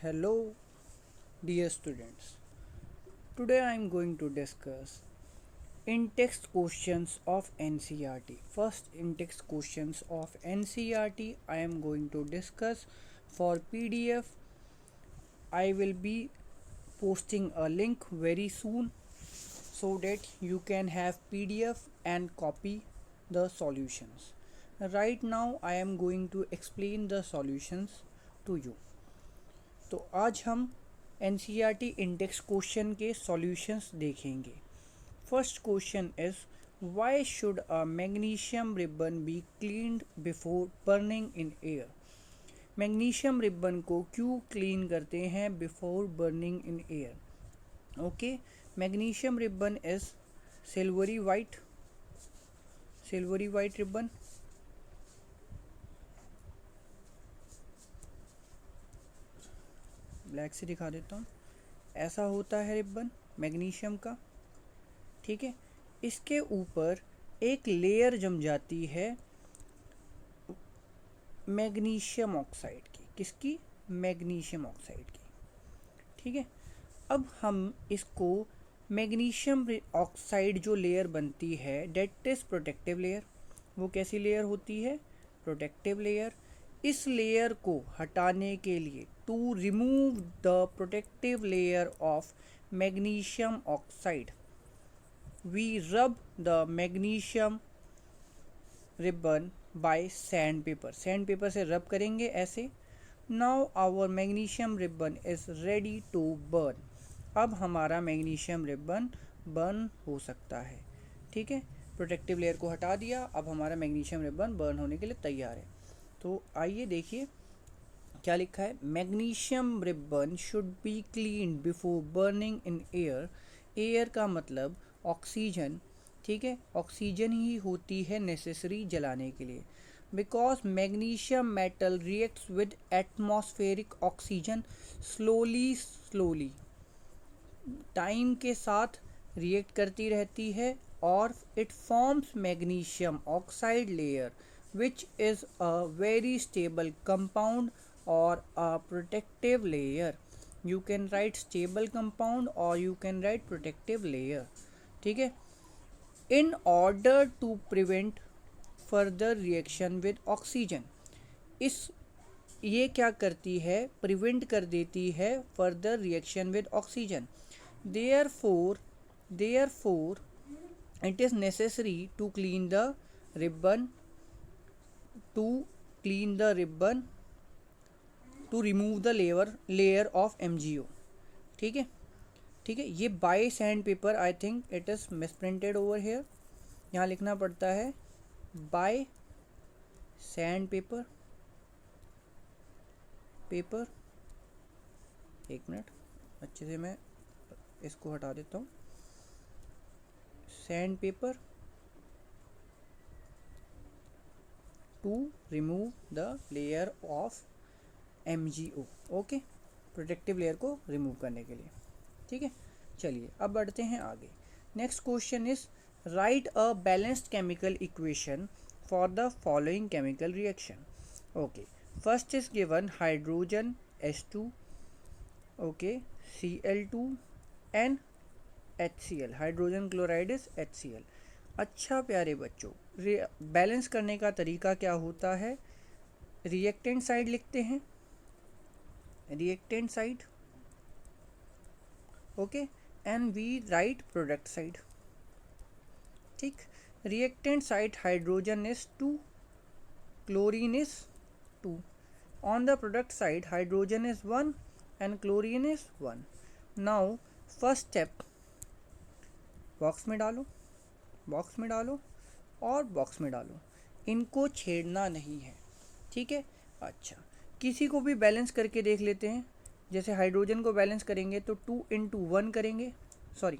Hello, dear students. Today I am going to discuss in-text questions of NCERT. First in-text questions of NCERT I am going to discuss. For PDF, I will be posting a link very soon so that you can have PDF and copy the solutions. Right now I am going to explain the solutions to you. तो आज हम NCERT index question के solutions देखेंगे. First question is why should a magnesium ribbon be cleaned before burning in air. Magnesium ribbon को क्यों clean करते हैं before burning in air. Okay, magnesium ribbon is silvery white ribbon. Black से दिखा देता हूँ. ऐसा होता है रिबन मैग्नीशियम का. ठीक है, इसके ऊपर एक लेयर जम जाती है मैग्नीशियम ऑक्साइड की. किसकी? मैग्नीशियम ऑक्साइड की. ठीक है, अब हम इसको मैग्नीशियम ऑक्साइड जो लेयर बनती है डेट इज प्रोटेक्टिव लेयर. वो कैसी लेयर होती है? Protective layer. इस लेयर को हटाने के लिए to remove the protective layer of magnesium oxide we rub the magnesium ribbon by sand paper. Sand paper से रब करेंगे ऐसे. Now our magnesium ribbon is ready to burn. अब हमारा मैग्नीशियम रिबन बर्न हो सकता है. ठीक है, प्रोटेक्टिव लेयर को हटा दिया, अब हमारा मैग्नीशियम रिबन बर्न होने के लिए तैयार है. तो आइए देखिए क्या लिखा है. Magnesium ribbon should be clean before burning in air. Air का मतलब ऑक्सीजन. ठीक है, ऑक्सीजन ही होती है नेसेसरी जलाने के लिए. Because magnesium metal reacts with atmospheric oxygen slowly time के साथ रिएक्ट करती रहती है और it forms magnesium oxide layer which is a very stable compound or a protective layer. You can write stable compound or you can write protective layer. ठीक है, in order to prevent further reaction with oxygen. ये क्या करती है? Prevent कर देती है further reaction with oxygen. therefore it is necessary to clean the ribbon to remove the layer of MgO. ठीक है, ये by sand paper. I think it is misprinted over here. यहाँ लिखना पड़ता है बाय सैंड पेपर. एक minute, अच्छे से मैं इसको हटा देता हूँ. Sandpaper to remove the layer of MgO. Okay, protective layer को रिमूव करने के लिए. ठीक है, चलिए अब बढ़ते हैं आगे. Next question is right a balanced chemical equation for the following chemical reaction. Okay, first is given hydrogen H2, okay, Cl2 and HCl. Hydrogen chloride is HCl. अच्छा प्यारे बच्चों, बैलेंस करने का तरीका क्या होता है? रिएक्टेंट साइड लिखते हैं, reactant side. Okay, and we write product side. ठीक, reactant side hydrogen is 2, chlorine is 2. On the product side hydrogen is 1 and chlorine is 1. Now first step, box में डालो और बॉक्स में डालो. इनको छेड़ना नहीं है. ठीक है, अच्छा, किसी को भी बैलेंस करके देख लेते हैं. जैसे हाइड्रोजन को बैलेंस करेंगे तो 2 into 1 करेंगे. सॉरी,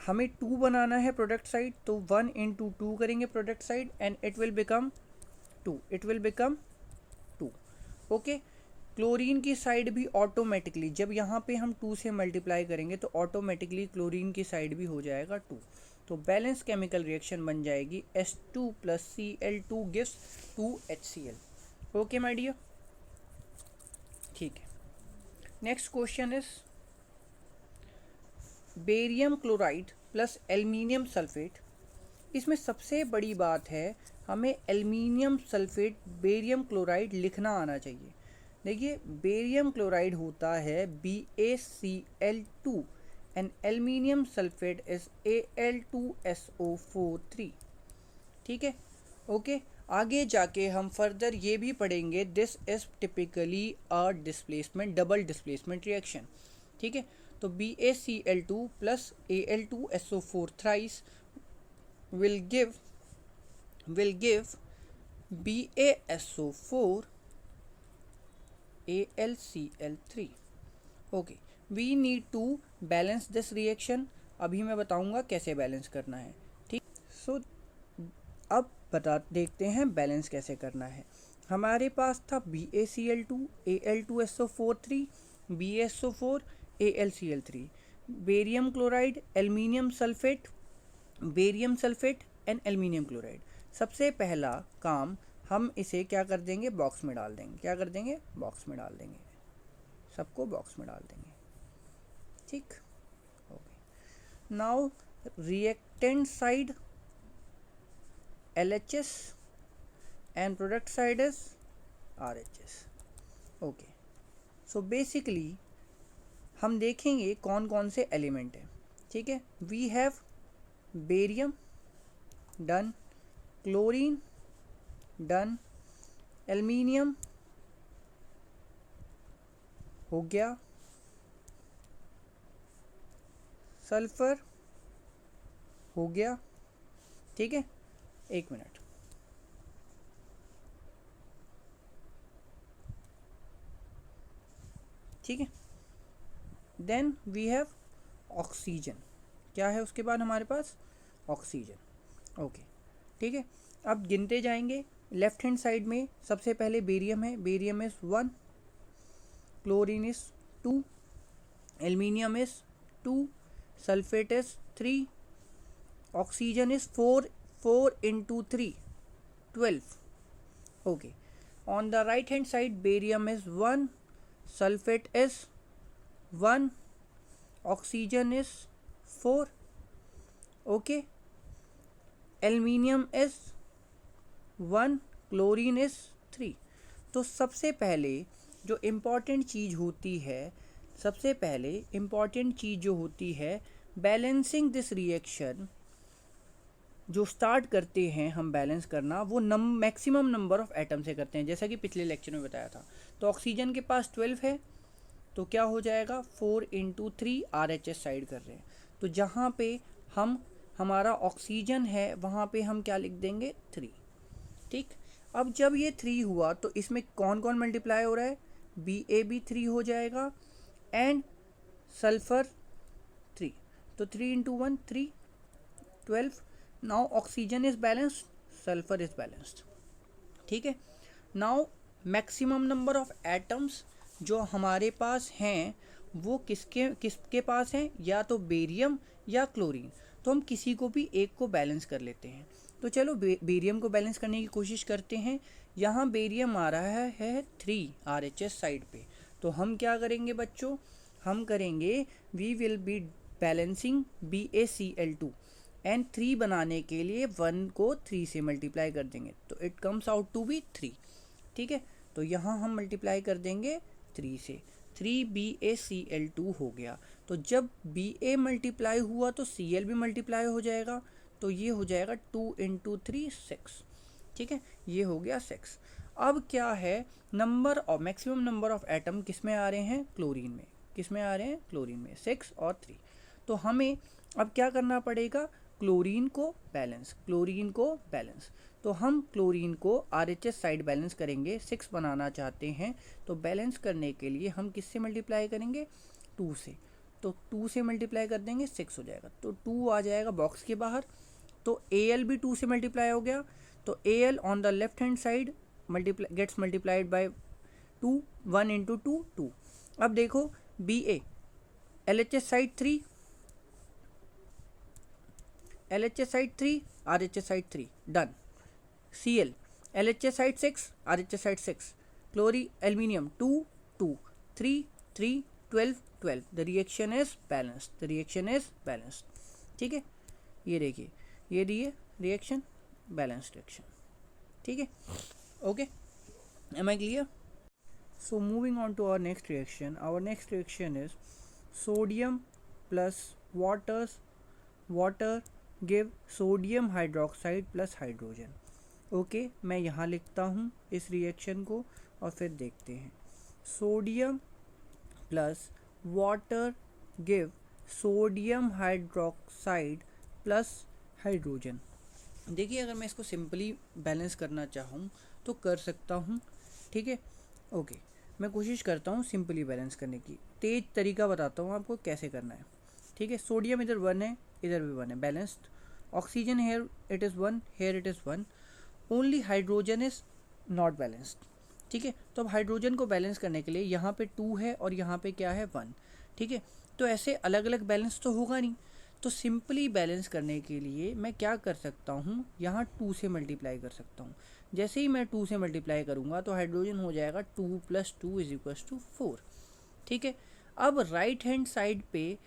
हमें 2 बनाना है प्रोडक्ट साइड, तो 1 into 2 करेंगे product side and it will become 2. Okay, chlorine की साइड भी ऑटोमेटिकली, जब यहाँ पे हम 2 से मल्टीप्लाई करेंगे तो ऑटोमेटिकली क्लोरीन की साइड भी हो जाएगा 2. तो बैलेंस केमिकल रिएक्शन बन जाएगी H2 + Cl2 gives 2HCl। Okay my dear, ठीक है। Next question is barium chloride plus aluminium sulphate. इसमें सबसे बड़ी बात है हमें एल्युमिनियम सल्फेट बेरियम क्लोराइड लिखना आना चाहिए। देखिए बेरियम क्लोराइड होता है BaCl2 and aluminium sulphate is Al2SO4 3। ठीक है, ओके। आगे जाके हम फर्दर ये भी पढ़ेंगे this is typically a displacement double displacement reaction. ठीक है, तो BaCl2 plus Al2SO4 thrice will give BaSO4 AlCl3। Okay, we need to balance this reaction. अभी मैं बताऊंगा कैसे बैलेंस करना है। ठीक, सो अब देखते हैं बैलेंस कैसे करना है। हमारे पास था BaCl2 Al2SO4 BaSO4 AlCl3, barium chloride aluminium sulphate, barium sulphate and aluminium chloride. सबसे पहला काम हम इसे क्या कर देंगे, बॉक्स में डाल देंगे। क्या कर देंगे, बॉक्स में डाल देंगे, सबको बॉक्स में डाल देंगे। ठीक, okay. Now reactant side LHS and product side is RHS। Okay, so basically हम देखेंगे कौन कौन से एलिमेंट हैं। ठीक है, we have barium done, chlorine done, aluminium हो गया, सल्फर हो गया। ठीक है, एक मिनट। ठीक है, देन वी हैव ऑक्सीजन। क्या है उसके बाद हमारे पास, ऑक्सीजन। ओके, ठीक है। अब गिनते जाएंगे। लेफ्ट हैंड साइड में सबसे पहले बेरियम है, barium is 1, chlorine is 2, aluminium is 2, sulphate is 3, oxygen is 4 into 3 12। Okay, on the right hand side barium is 1, sulphate is 1, oxygen is 4, okay, aluminium is 1, chlorine is 3। तो सबसे पहले जो important चीज़ होती है, सबसे पहले इम्पॉर्टेंट चीज़ जो होती है बैलेंसिंग दिस रिएक्शन, जो स्टार्ट करते हैं हम बैलेंस करना, वो मैक्सिमम नंबर ऑफ एटम से करते हैं, जैसा कि पिछले लेक्चर में बताया था। तो ऑक्सीजन के पास 12 है, तो क्या हो जाएगा 4 into 3 RHS साइड कर रहे हैं। तो जहाँ पे हमारा ऑक्सीजन है वहाँ पे हम क्या लिख देंगे, 3। ठीक, अब जब ये 3 हुआ तो इसमें कौन कौन मल्टीप्लाई हो रहा है, Ba भी 3 हो जाएगा एंड सल्फर 3। तो 3 into 1 3, 12। Now oxygen is balanced, sulphur is balanced. ठीक है, now maximum number of atoms जो हमारे पास हैं वो किसके पास हैं, या तो बेरियम या क्लोरीन। तो हम किसी को भी एक को बैलेंस कर लेते हैं। तो चलो बेरियम को बैलेंस करने की कोशिश करते हैं। यहाँ बेरियम आ रहा है 3 RHS साइड पे। तो हम क्या करेंगे बच्चों, हम करेंगे we will be balancing BaCl2 and 3 बनाने के लिए 1 को 3 से मल्टीप्लाई कर देंगे, तो it comes out to be 3। ठीक है, तो यहाँ हम मल्टीप्लाई कर देंगे 3 से, 3 BaCl2 हो गया। तो जब Ba मल्टीप्लाई हुआ तो Cl भी मल्टीप्लाई हो जाएगा, तो ये हो जाएगा 2 into 3 6। ठीक है, ये हो गया 6। अब क्या है, number of maximum number of atom किस में आ रहे हैं, क्लोरीन में। किस में आ रहे हैं, क्लोरीन में, 6 और 3। तो हमें अब क्या करना पड़ेगा, क्लोरीन को बैलेंस, क्लोरीन को बैलेंस। तो हम क्लोरीन को RHS साइड बैलेंस करेंगे, 6 बनाना चाहते हैं। तो बैलेंस करने के लिए हम किससे मल्टीप्लाई करेंगे, 2 से। तो 2 से मल्टीप्लाई कर देंगे, 6 हो जाएगा। तो 2 आ जाएगा बॉक्स के बाहर। तो Al भी 2 से मल्टीप्लाई हो गया। तो Al on the left hand side gets multiplied by 2, 1 into 2 2। अब देखो Ba LHS side 3, LHS side 3, RHS side 3, done. Cl, LHS side 6, RHS side 6, chlorine, aluminium 2, 2, 3, 3, 12, 12. The reaction is balanced. The reaction is balanced. ठीक है, ये देखिए, ये दिए reaction, balanced reaction. ठीक है, okay, am I clear? So moving on to our next reaction. Our next reaction is sodium plus water give sodium hydroxide plus hydrogen. Okay, मैं यहाँ लिखता हूँ इस रिएक्शन को और फिर देखते हैं. Sodium plus water give sodium hydroxide plus hydrogen. देखिए, अगर मैं इसको सिंपली बैलेंस करना चाहूँ तो कर सकता हूँ. ठीक है, ओके, मैं कोशिश करता हूँ सिंपली बैलेंस करने की. तेज तरीका बताता हूँ आपको कैसे करना है. ठीक है, सोडियम इधर 1 है, इधर भी 1 है, balanced. Oxygen here it is 1, here it is 1. Only hydrogen is not balanced. ठीक है, तो अब हाइड्रोजन को बैलेंस करने के लिए यहाँ पे 2 है और यहाँ पे क्या है 1. ठीक है, तो ऐसे अलग अलग बैलेंस तो होगा नहीं. तो सिंपली बैलेंस करने के लिए मैं क्या कर सकता हूँ, यहाँ 2 से मल्टीप्लाई कर सकता हूँ. जैसे ही मैं 2 से मल्टीप्लाई करूँगा तो हाइड्रोजन हो जाएगा 2 + 2 = 4. ठीक है, अब राइट हैंड साइड पे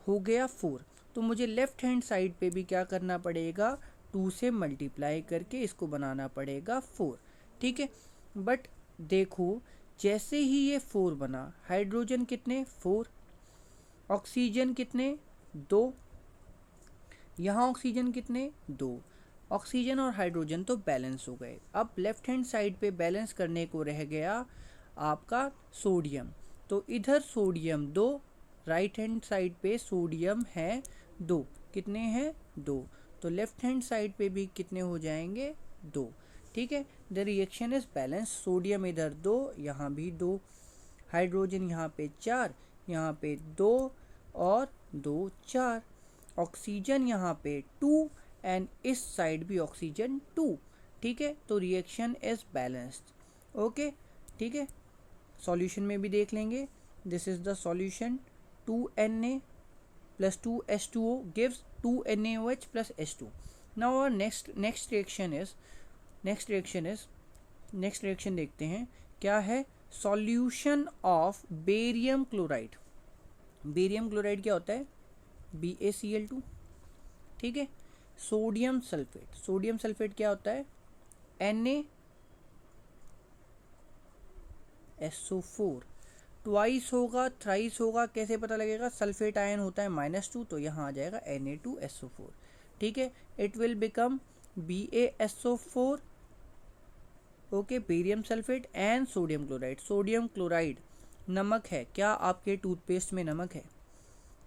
हो गया 4, तो मुझे लेफ्ट हैंड साइड पे भी क्या करना पड़ेगा, 2 से मल्टीप्लाई करके इसको बनाना पड़ेगा 4. ठीक है, बट देखो जैसे ही ये 4 बना, हाइड्रोजन कितने 4, ऑक्सीजन कितने 2, यहाँ ऑक्सीजन कितने 2. ऑक्सीजन और हाइड्रोजन तो बैलेंस हो गए. अब लेफ्ट हैंड साइड पे बैलेंस करने को रह गया आपका सोडियम. तो इधर सोडियम 2, राइट हैंड साइड पे सोडियम है 2. कितने हैं 2. तो लेफ्ट हैंड साइड पे भी कितने हो जाएंगे 2. ठीक है, the reaction is balance. Sodium इधर 2, यहाँ भी 2, हाइड्रोजन यहाँ पे 4, यहाँ पे 2 और 2 4, ऑक्सीजन यहाँ पे 2 एंड इस साइड भी ऑक्सीजन 2. ठीक है, तो रिएक्शन इज बैलेंस्ड. ओके, ठीक है, सॉल्यूशन में भी देख लेंगे. This is the solution. 2Na plus 2H2O gives 2NaOH plus H2. Now our next reaction देखते हैं क्या है. Solution of barium chloride. Barium chloride क्या होता है, BaCl2. ठीक है, सोडियम सल्फेट. सोडियम सल्फेट क्या होता है, NaSO4. ट्वाइस होगा, थ्राइस होगा, कैसे पता लगेगा, सल्फेट आयन होता है -2, तो यहाँ आ जाएगा Na2SO4. ठीक है, it will become BaSO4. Okay, barium sulphate and sodium chloride. Sodium chloride नमक है, क्या आपके टूथपेस्ट में नमक है.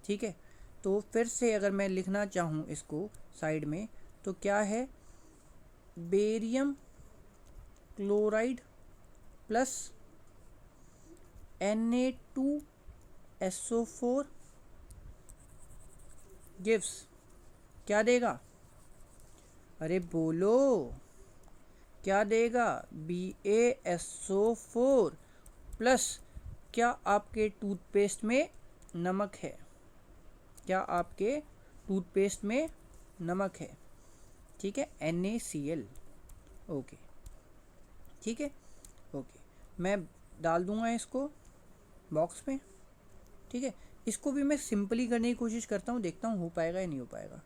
ठीक है, तो फिर से अगर मैं लिखना चाहूँ इसको साइड में, तो क्या है, barium chloride plus Na2SO4 gives क्या देगा, अरे बोलो क्या देगा, BaSO4 प्लस क्या आपके टूथपेस्ट में नमक है, क्या आपके टूथपेस्ट में नमक है. ठीक है, NaCl. ओके, ठीक है, ओके, मैं डाल दूंगा इसको बॉक्स में. ठीक है, इसको भी मैं सिंपली करने की कोशिश करता हूँ, देखता हूँ हो पाएगा या नहीं हो पाएगा.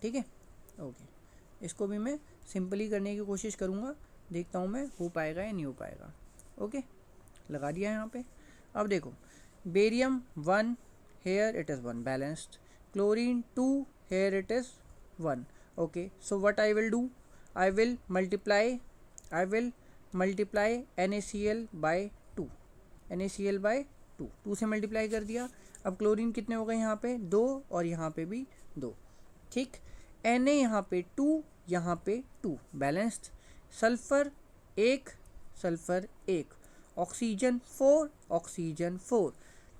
ठीक है, ओके, इसको भी मैं सिंपली करने की कोशिश करूँगा, देखता हूँ मैं हो पाएगा या नहीं हो पाएगा. ओके, लगा दिया यहाँ पे. अब देखो, barium 1, here it is 1, balanced. Chlorine 2, here it is 1. Okay, so what I will do, I will multiply NaCl by 2. NaCl by 2 से मल्टीप्लाई कर दिया. अब क्लोरीन कितने हो गए, यहाँ पे 2 और यहाँ पे भी 2. ठीक, Na यहाँ पे 2, यहाँ पे 2, बैलेंस्ड. Sulphur 1, oxygen 4.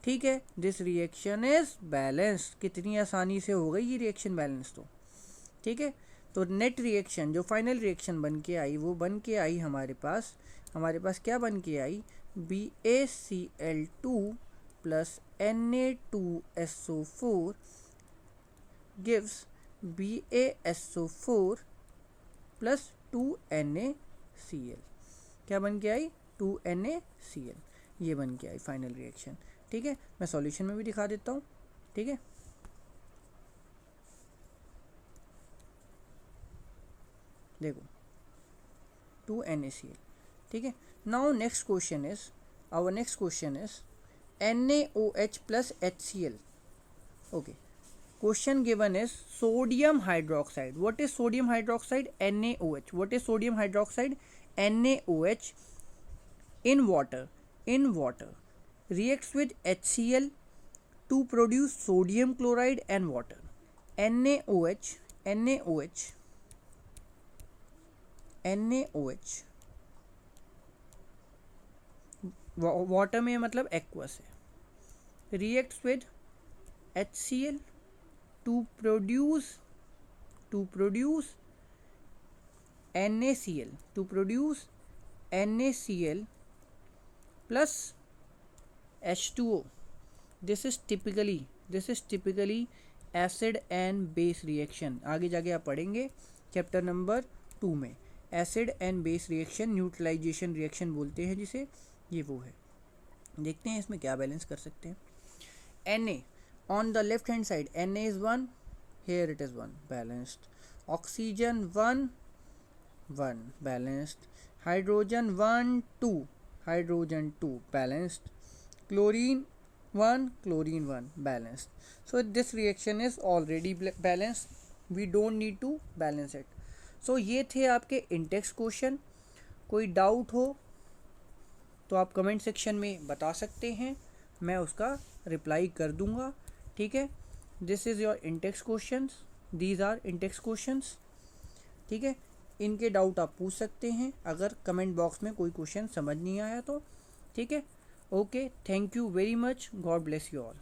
ठीक है, दिस रिएक्शन इज बैलेंस्ड. कितनी आसानी से हो गई ये रिएक्शन बैलेंस. तो ठीक है, तो नेट रिएक्शन जो फाइनल रिएक्शन बन के आई, वो बन के आई हमारे पास क्या बन के आई, BaCl2 plus Na2SO4 gives BaSO4 plus 2NaCl, क्या बन के आई? 2NaCl, ये बन के आई फाइनल रिएक्शन। ठीक है, मैं सॉल्यूशन में भी दिखा देता हूँ। ठीक है, देखो 2NaCl। ठीक है, now next question is, our next question is NaOH plus HCl. Okay, question given is sodium hydroxide. What is sodium hydroxide? NaOH. What is sodium hydroxide? NaOH in water reacts with HCl to produce sodium chloride and water. NaOH water में मतलब aqueous है, reacts with HCl to produce NaCl plus H2O. This is typically acid and base reaction. आगे जाके आप पढ़ेंगे chapter number 2 में, acid and base reaction, neutralisation reaction बोलते हैं जिसे, ये वो है। देखते हैं इसमें क्या बैलेंस कर सकते हैं। Na on the left hand side, Na is 1, here it is 1, balanced. Oxygen 1 balanced. Hydrogen 1 2 balanced. Chlorine 1 balanced. So this reaction is already balanced, we don't need to balance it. So ये थे आपके Intex question. कोई doubt हो तो आप comment section में बता सकते हैं, मैं उसका रिप्लाई कर दूंगा। ठीक है, this is your intext questions, these are intext questions. ठीक है, इनके डाउट आप पूछ सकते हैं अगर कमेंट बॉक्स में कोई क्वेश्चन समझ नहीं आया तो। ठीक है, okay, thank you very much, God bless you all.